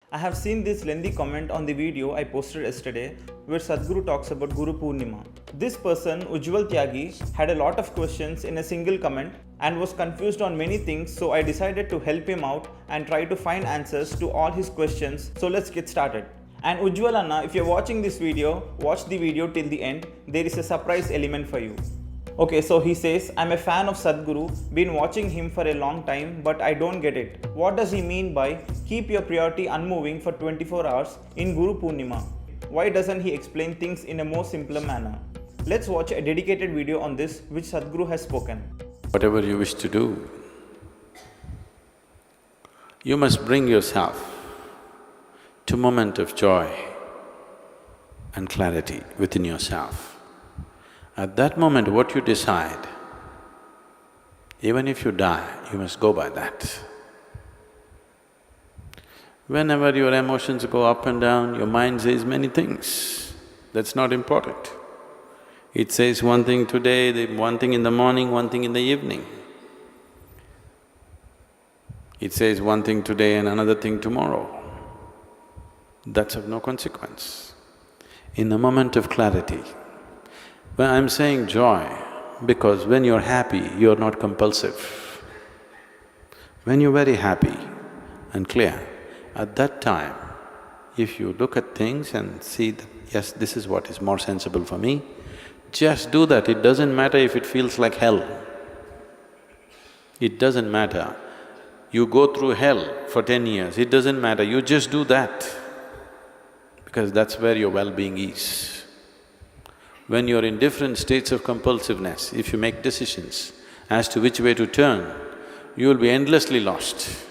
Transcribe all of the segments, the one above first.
I have seen this lengthy comment on the video I posted yesterday where Sadhguru talks about Guru Purnima. This person, Ujjwal Tyagi, had a lot of questions in a single comment and was confused on many things, so I decided to help him out and try to find answers to all his questions. So let's get started. And Ujjwal Anna, if you're watching this video, watch the video till the end. There is a surprise element for you. Okay, so he says, I'm a fan of Sadhguru, been watching him for a long time, but I don't get it. What does he mean by keep your priority unmoving for 24 hours in Guru Purnima? Why doesn't he explain things in a more simpler manner? Let's watch a dedicated video on this which Sadhguru has spoken. Whatever you wish to do, you must bring yourself to a moment of joy and clarity within yourself. At that moment, what you decide, even if you die, you must go by that. Whenever your emotions go up and down, your mind says many things. That's not important. It says one thing today, one thing in the morning, one thing in the evening. It says one thing today and another thing tomorrow. That's of no consequence. In the moment of clarity, when I'm saying joy, because when you're happy, you're not compulsive. When you're very happy and clear, at that time, if you look at things and see that, yes, this is what is more sensible for me, just do that. It doesn't matter if it feels like hell. It doesn't matter. You go through hell for 10 years, it doesn't matter, you just do that, because that's where your well-being is. When you're in different states of compulsiveness, if you make decisions as to which way to turn, you will be endlessly lost.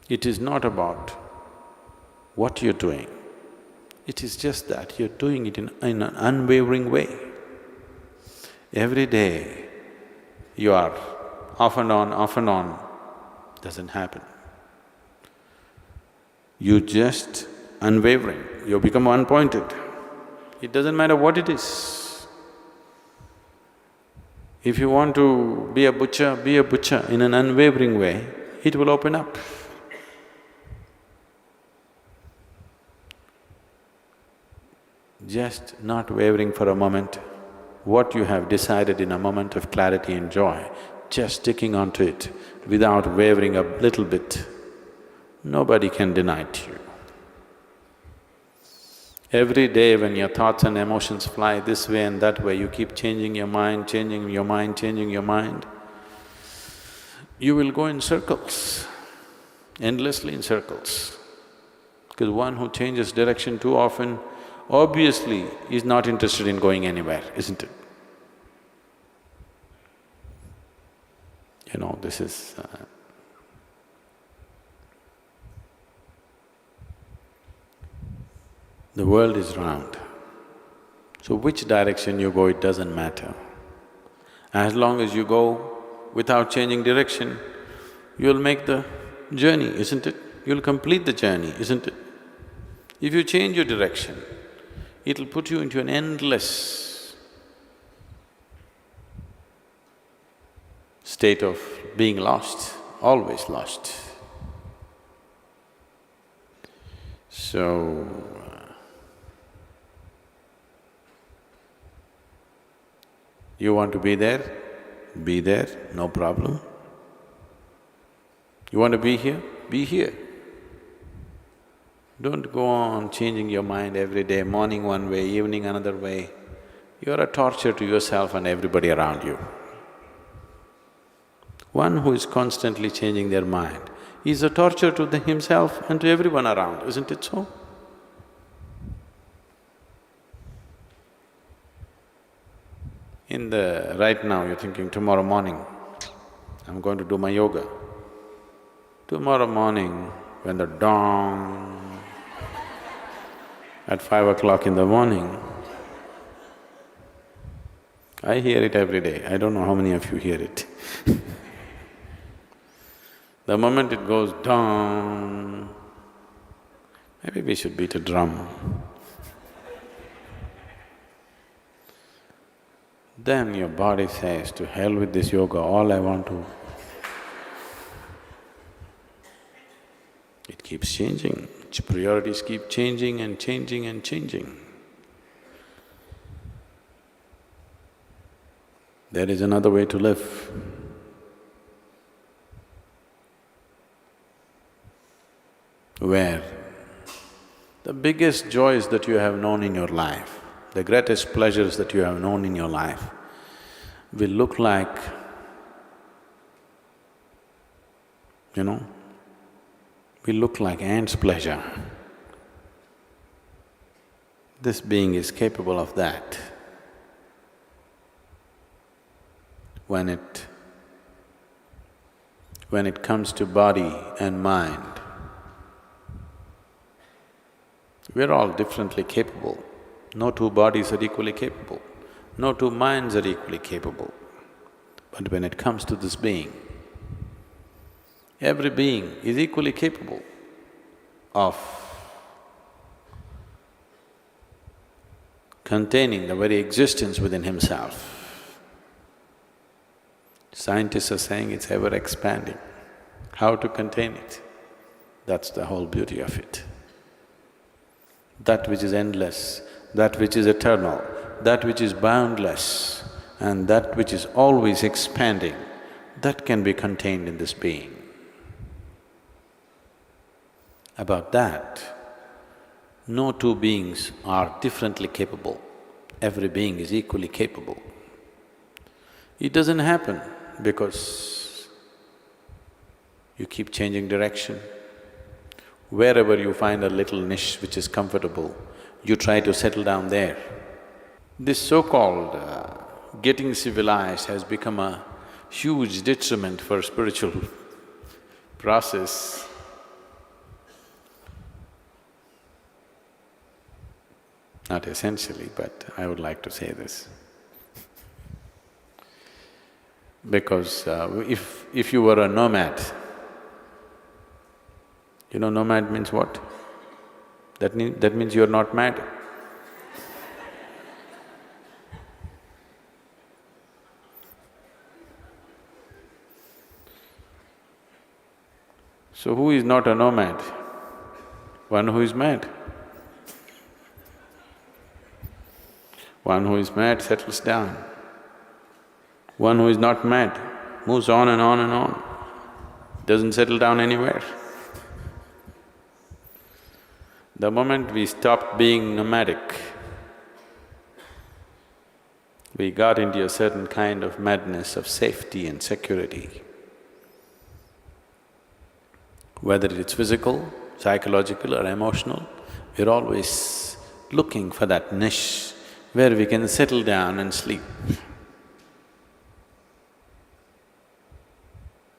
It is not about what you're doing, it is just that you're doing it in an unwavering way. Every day you are off and on, doesn't happen. You just unwavering, you become one-pointed. It doesn't matter what it is. If you want to be a butcher in an unwavering way, it will open up. Just not wavering for a moment, what you have decided in a moment of clarity and joy, just sticking onto it without wavering a little bit, nobody can deny it to you. Every day when your thoughts and emotions fly this way and that way, you keep changing your mind, you will go in circles, endlessly in circles. Because one who changes direction too often, obviously is not interested in going anywhere, isn't it? You know, this is… The world is round, so which direction you go, it doesn't matter. As long as you go without changing direction, you'll make the journey, isn't it? You'll complete the journey, isn't it? If you change your direction, it'll put you into an endless state of being lost, always lost. So, you want to be there, no problem. You want to be here, be here. Don't go on changing your mind every day, morning one way, evening another way. You're a torture to yourself and everybody around you. One who is constantly changing their mind is a torture to himself and to everyone around, isn't it so? Right now you're thinking, tomorrow morning, I'm going to do my yoga. Tomorrow morning, when the dawn at 5 o'clock in the morning, I hear it every day, I don't know how many of you hear it. The moment it goes dawn, maybe we should beat a drum. Then your body says, to hell with this yoga, all I want to It keeps changing, its priorities keep changing and changing and changing. There is another way to live. Where the biggest joys that you have known in your life, the greatest pleasures that you have known in your life will look like, will look like ants' pleasure. This being is capable of that. When it comes to body and mind, we're all differently capable. No two bodies are equally capable, no two minds are equally capable. But when it comes to this being, every being is equally capable of containing the very existence within himself. Scientists are saying it's ever expanding. How to contain it? That's the whole beauty of it. That which is endless, that which is eternal, that which is boundless, and that which is always expanding, that can be contained in this being. About that, no two beings are differently capable. Every being is equally capable. It doesn't happen because you keep changing direction. Wherever you find a little niche which is comfortable, you try to settle down there. This so-called getting civilized has become a huge detriment for spiritual process. Not essentially, but I would like to say this. Because if you were a nomad, nomad means what? That means you're not mad. So who is not a nomad? One who is mad. One who is mad settles down. One who is not mad moves on and on and on, doesn't settle down anywhere. The moment we stopped being nomadic, we got into a certain kind of madness of safety and security. Whether it's physical, psychological or emotional, we're always looking for that niche where we can settle down and sleep.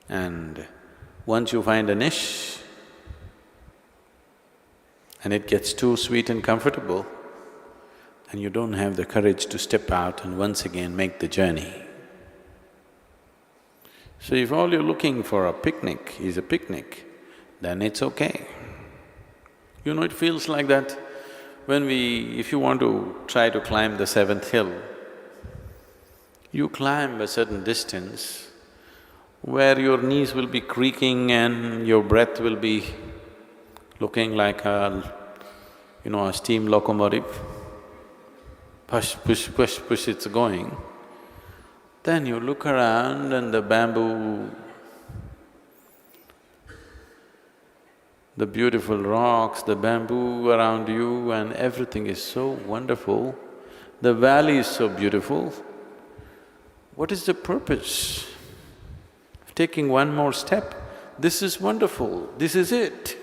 And once you find a niche and it gets too sweet and comfortable, and you don't have the courage to step out and once again make the journey. So if all you're looking for a picnic is a picnic, then it's okay. It feels like that when if you want to try to climb the seventh hill, you climb a certain distance where your knees will be creaking and your breath will be looking like a steam locomotive. Push, push, push, push, it's going. Then you look around and the bamboo, the beautiful rocks, the bamboo around you and everything is so wonderful. The valley is so beautiful. What is the purpose of taking one more step? This is wonderful, this is it.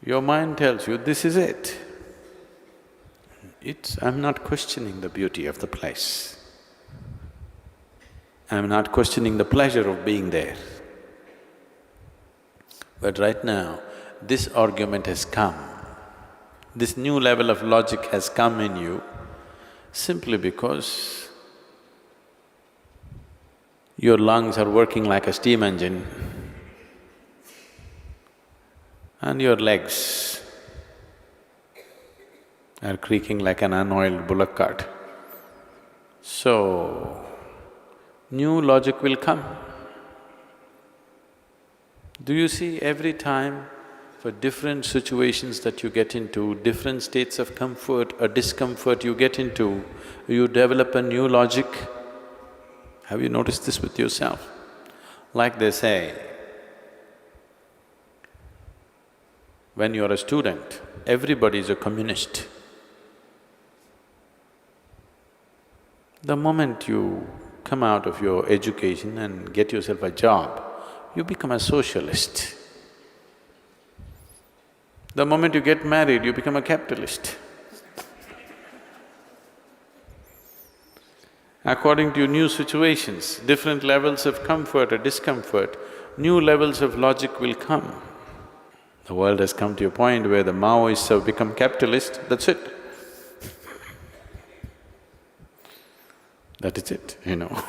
Your mind tells you, this is it. I'm not questioning the beauty of the place. I'm not questioning the pleasure of being there. But right now, this argument has come, this new level of logic has come in you simply because your lungs are working like a steam engine and your legs are creaking like an unoiled bullock cart. So, new logic will come. Do you see every time for different situations that you get into, different states of comfort or discomfort you get into, you develop a new logic. Have you noticed this with yourself? Like they say, when you're a student, everybody is a communist. The moment you come out of your education and get yourself a job, you become a socialist. The moment you get married, you become a capitalist. According to new situations, different levels of comfort or discomfort, new levels of logic will come. The world has come to a point where the Maoists have become capitalist, that's it. That is it, you know.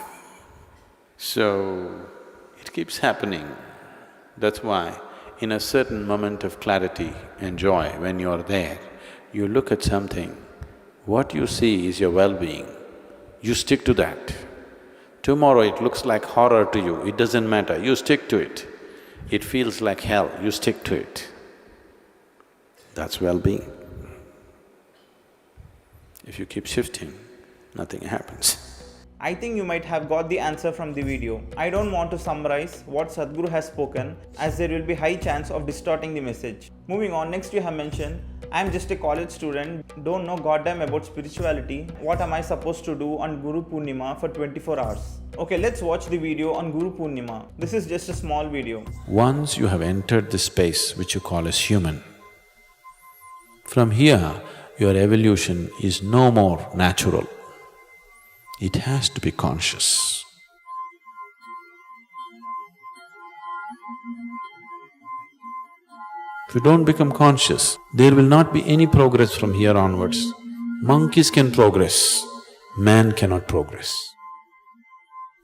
So, it keeps happening. That's why in a certain moment of clarity and joy, when you're there, you look at something, what you see is your well-being. You stick to that. Tomorrow it looks like horror to you, it doesn't matter, you stick to it. It feels like hell, you stick to it. That's well-being. If you keep shifting, nothing happens. I think you might have got the answer from the video. I don't want to summarize what Sadhguru has spoken, as there will be high chance of distorting the message. Moving on, next you have mentioned, I am just a college student, don't know goddamn about spirituality, what am I supposed to do on Guru Purnima for 24 hours? Okay, let's watch the video on Guru Purnima. This is just a small video. Once you have entered this space which you call as human, from here your evolution is no more natural. It has to be conscious. If you don't become conscious, there will not be any progress from here onwards. Monkeys can progress, man cannot progress.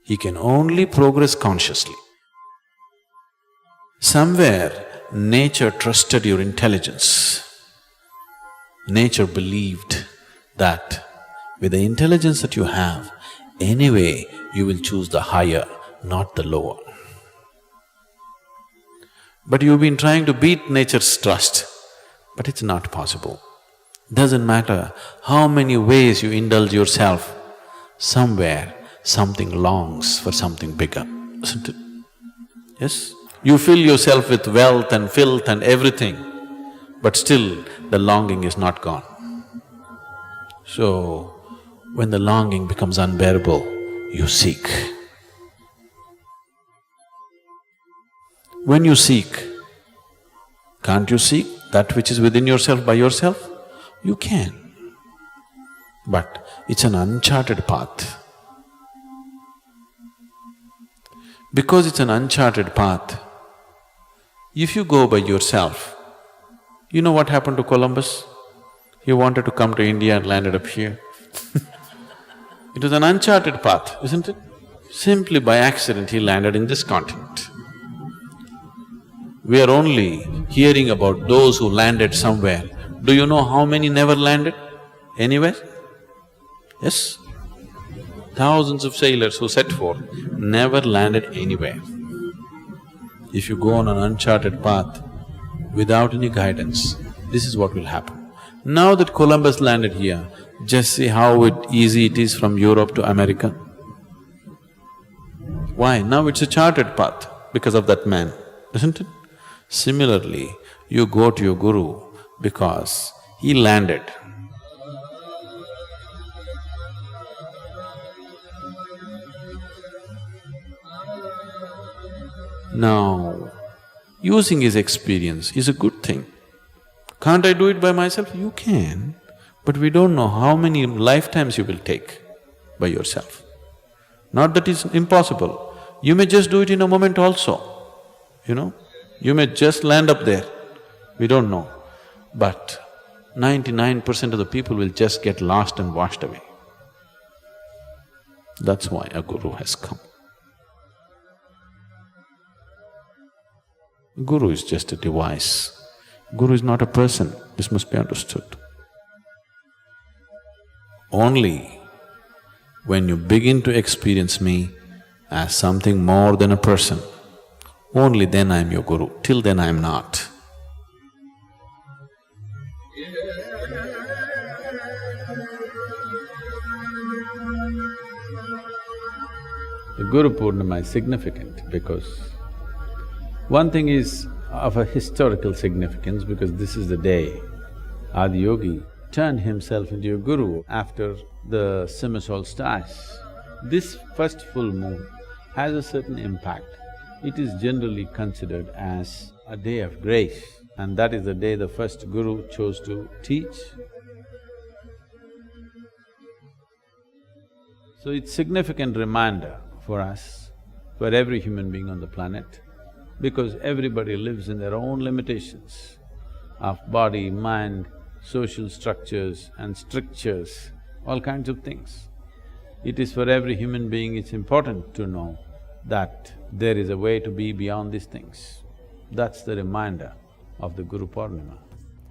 He can only progress consciously. Somewhere, nature trusted your intelligence. Nature believed that with the intelligence that you have, anyway you will choose the higher, not the lower. But you've been trying to beat nature's trust, but it's not possible. Doesn't matter how many ways you indulge yourself, somewhere something longs for something bigger, isn't it? Yes? You fill yourself with wealth and filth and everything, but still the longing is not gone. So, when the longing becomes unbearable, you seek. When you seek, can't you seek that which is within yourself by yourself? You can. But it's an uncharted path. Because it's an uncharted path, if you go by yourself, you know what happened to Columbus? He wanted to come to India and landed up here. It was an uncharted path, isn't it? Simply by accident he landed in this continent. We are only hearing about those who landed somewhere. Do you know how many never landed anywhere? Yes? Thousands of sailors who set forth never landed anywhere. If you go on an uncharted path without any guidance, this is what will happen. Now that Columbus landed here, just see how easy it is from Europe to America. Why? Now it's a charted path because of that man, isn't it? Similarly, you go to your Guru because he landed. Now, using his experience is a good thing. Can't I do it by myself? You can, but we don't know how many lifetimes you will take by yourself. Not that it's impossible, you may just do it in a moment also, you know. You may just land up there, we don't know. But 99% of the people will just get lost and washed away. That's why a Guru has come. Guru is just a device. Guru is not a person, this must be understood. Only when you begin to experience me as something more than a person, only then I am your Guru, till then I am not. Guru Purnima is significant because one thing is of a historical significance because this is the day Adiyogi turned himself into a guru after the summer solstice. This first full moon has a certain impact. It is generally considered as a day of grace, and that is the day the first guru chose to teach. So it's significant reminder for us, for every human being on the planet, because everybody lives in their own limitations of body, mind, social structures and strictures, all kinds of things. It is for every human being, it's important to know that there is a way to be beyond these things. That's the reminder of the Guru Purnima.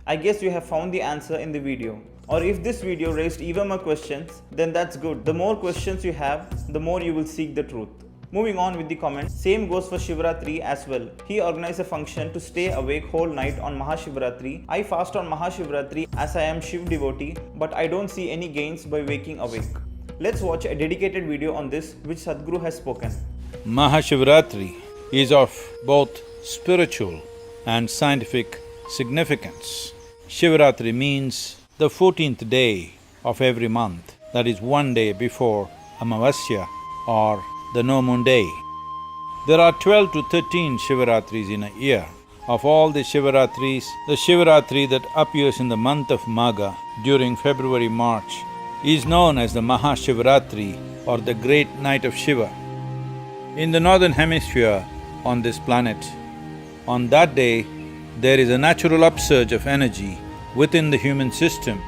I guess you have found the answer in the video. Or if this video raised even more questions, then that's good. The more questions you have, the more you will seek the truth. Moving on with the comment, same goes for Shivratri as well. He organized a function to stay awake whole night on Mahashivratri. I fast on Mahashivratri as I am Shiv devotee, but I don't see any gains by waking awake. Let's watch a dedicated video on this which Sadhguru has spoken. Mahashivratri is of both spiritual and scientific significance. Shivratri means the 14th day of every month, that is one day before Amavasya or the no moon day. There are 12 to 13 Shivaratris in a year. Of all the Shivaratris, the Shivaratri that appears in the month of Magha during February-March is known as the Mahashivratri or the Great Night of Shiva. In the northern hemisphere on this planet, on that day, there is a natural upsurge of energy within the human system.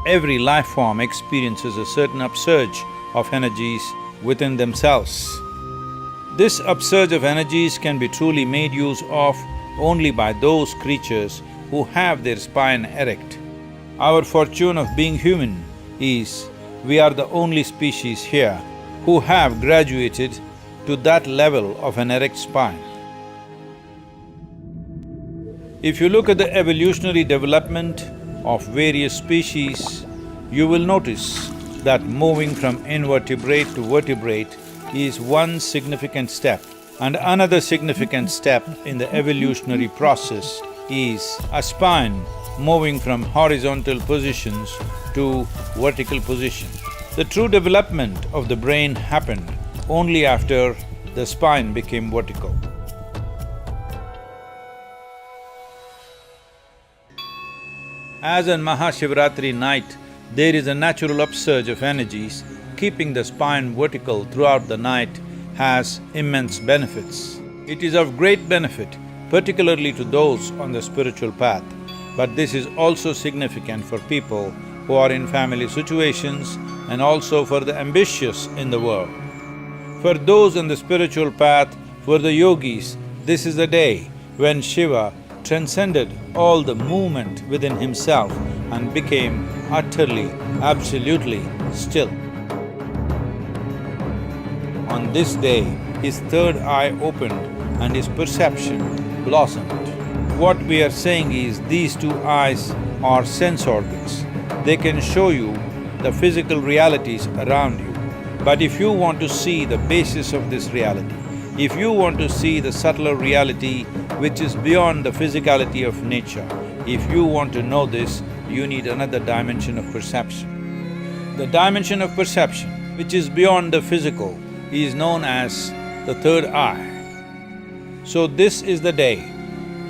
Every life form experiences a certain upsurge of energies within themselves. This upsurge of energies can be truly made use of only by those creatures who have their spine erect. Our fortune of being human is we are the only species here who have graduated to that level of an erect spine. If you look at the evolutionary development of various species, you will notice that moving from invertebrate to vertebrate is one significant step. And another significant step in the evolutionary process is a spine moving from horizontal positions to vertical position. The true development of the brain happened only after the spine became vertical. As on Mahashivratri night, there is a natural upsurge of energies, keeping the spine vertical throughout the night has immense benefits. It is of great benefit, particularly to those on the spiritual path, but this is also significant for people who are in family situations and also for the ambitious in the world. For those on the spiritual path, for the yogis, this is the day when Shiva transcended all the movement within himself and became utterly, absolutely still. On this day, his third eye opened and his perception blossomed. What we are saying is these two eyes are sense organs. They can show you the physical realities around you. But if you want to see the basis of this reality, if you want to see the subtler reality which is beyond the physicality of nature, if you want to know this, you need another dimension of perception. The dimension of perception, which is beyond the physical, is known as the third eye. So this is the day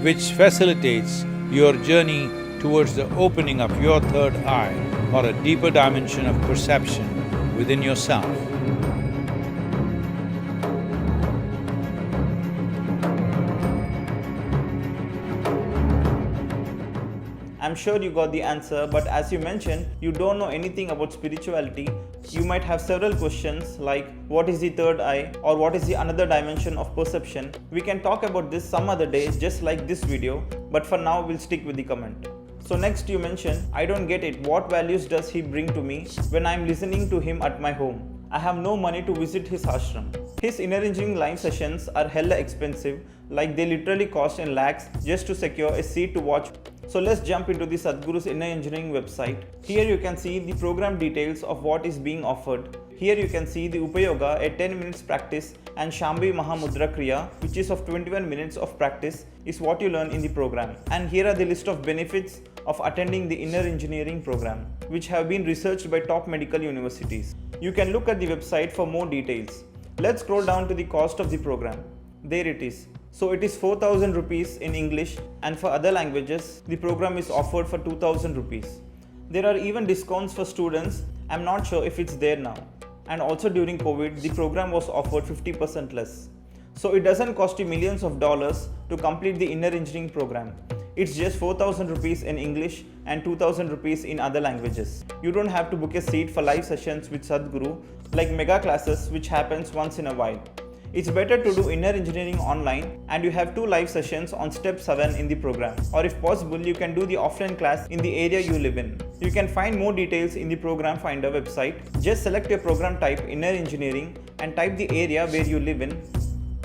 which facilitates your journey towards the opening of your third eye or a deeper dimension of perception within yourself. I'm sure you got the answer, but as you mentioned, you don't know anything about spirituality. You might have several questions like what is the third eye or what is the another dimension of perception. We can talk about this some other day, just like this video, but for now we'll stick with the comment. So next you mentioned, I don't get it, what values does he bring to me when I'm listening to him at my home? I have no money to visit his ashram. His inner engineering live sessions are hella expensive, like they literally cost in lakhs just to secure a seat to watch. So let's jump into the Sadhguru's Inner Engineering website. Here you can see the program details of what is being offered. Here you can see the Upayoga, a 10 minutes practice, and Shambhi Mahamudra Kriya, which is of 21 minutes of practice, is what you learn in the program. And here are the list of benefits of attending the Inner Engineering program, which have been researched by top medical universities. You can look at the website for more details. Let's scroll down to the cost of the program. There it is. So it is 4,000 rupees in English, and for other languages, the program is offered for 2,000 rupees. There are even discounts for students. I'm not sure if it's there now. And also during COVID, the program was offered 50% less. So it doesn't cost you millions of dollars to complete the Inner Engineering program. It's just 4,000 rupees in English and 2,000 rupees in other languages. You don't have to book a seat for live sessions with Sadhguru like mega classes, which happens once in a while. It's better to do Inner Engineering online, and you have 2 live sessions on step 7 in the program. Or if possible, you can do the offline class in the area you live in. You can find more details in the Program Finder website. Just select your program type Inner Engineering and type the area where you live in,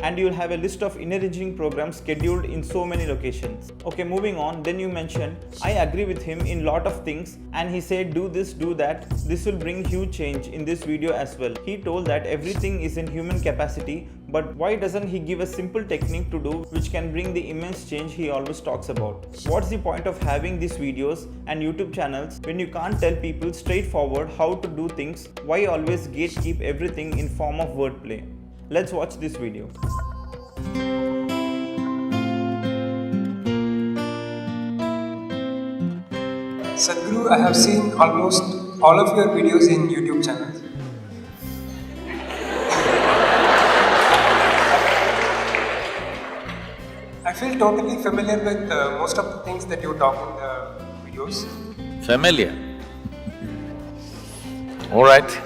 and you'll have a list of Inner Engineering programs scheduled in so many locations. Okay, moving on. Then you mentioned, I agree with him in lot of things, and he said do this, do that. This will bring huge change in this video as well. He told that everything is in human capacity, but why doesn't he give a simple technique to do which can bring the immense change he always talks about? What's the point of having these videos and YouTube channels when you can't tell people straightforward how to do things? Why always gatekeep everything in form of wordplay? Let's watch this video. Sadhguru, I have seen almost all of your videos in YouTube channels. I feel totally familiar with most of the things that you talk in the videos. Familiar? All right.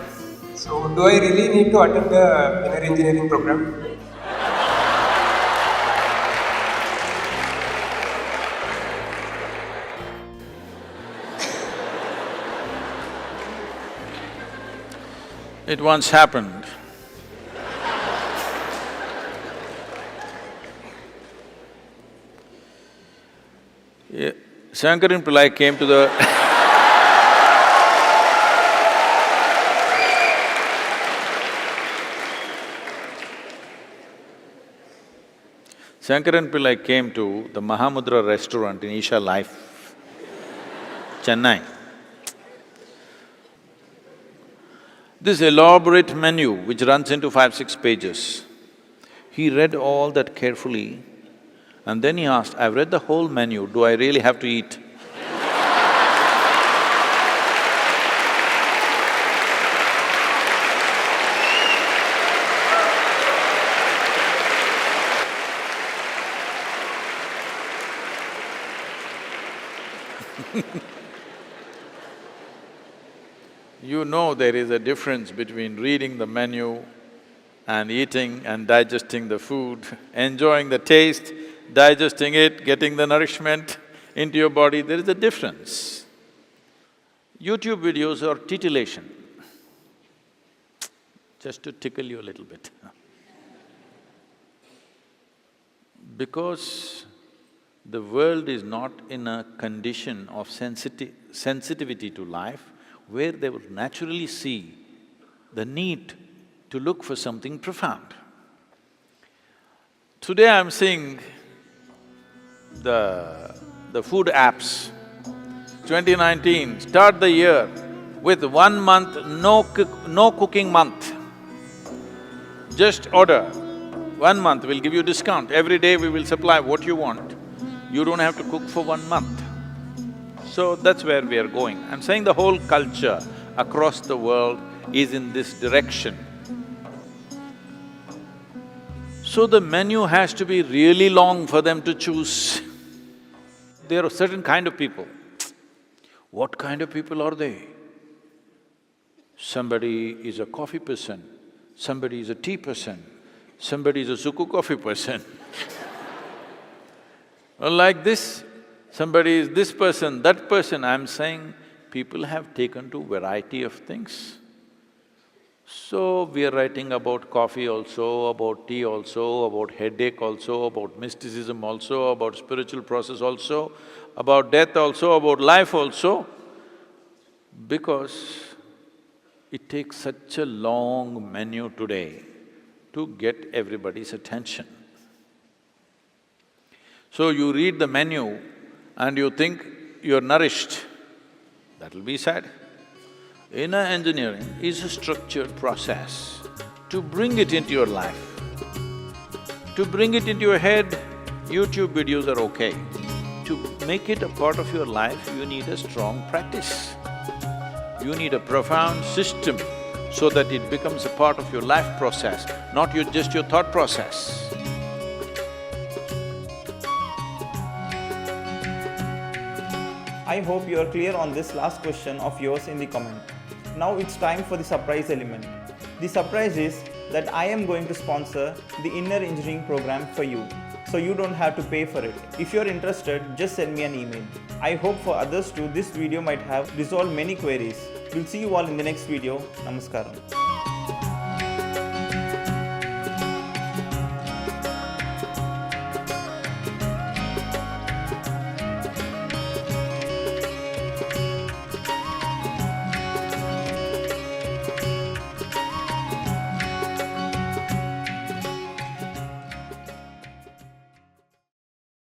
So, do I really need to attend the Inner Engineering program? It once happened. Yeah. Shankaran Pillai came to the Shankaran Pillai came to the Mahamudra restaurant in Isha Life, Chennai. This elaborate menu which runs into 5-6 pages, he read all that carefully and then he asked, I've read the whole menu, do I really have to eat? You know there is a difference between reading the menu and eating and digesting the food, enjoying the taste, digesting it, getting the nourishment into your body, there is a difference. YouTube videos are titillation, just to tickle you a little bit. Because the world is not in a condition of sensitivity to life, where they will naturally see the need to look for something profound. Today I'm seeing the food apps. 2019, start the year with 1 month no cooking month. Just order, 1 month we'll give you discount, every day we will supply what you want. You don't have to cook for 1 month. So that's where we are going. I'm saying the whole culture across the world is in this direction. So the menu has to be really long for them to choose. There are certain kind of people. What kind of people are they? Somebody is a coffee person, somebody is a tea person, somebody is a suku coffee person. Well, like this, somebody is this person, that person. I'm saying people have taken to variety of things. So, we are writing about coffee also, about tea also, about headache also, about mysticism also, about spiritual process also, about death also, about life also, because It takes such a long menu today to get everybody's attention. So you read the menu and you think you're nourished, that'll be sad. Inner engineering is a structured process to bring it into your life. To bring it into your head, YouTube videos are okay. To make it a part of your life, you need a strong practice. You need a profound system so that it becomes a part of your life process, not just your thought process. I hope you are clear on this last question of yours in the comment. Now it's time for the surprise element. The surprise is that I am going to sponsor the inner engineering program for you, so you don't have to pay for it. If you're interested, just send me an email. I hope for others too, this video might have resolved many queries. We'll see you all in the next video. Namaskaram.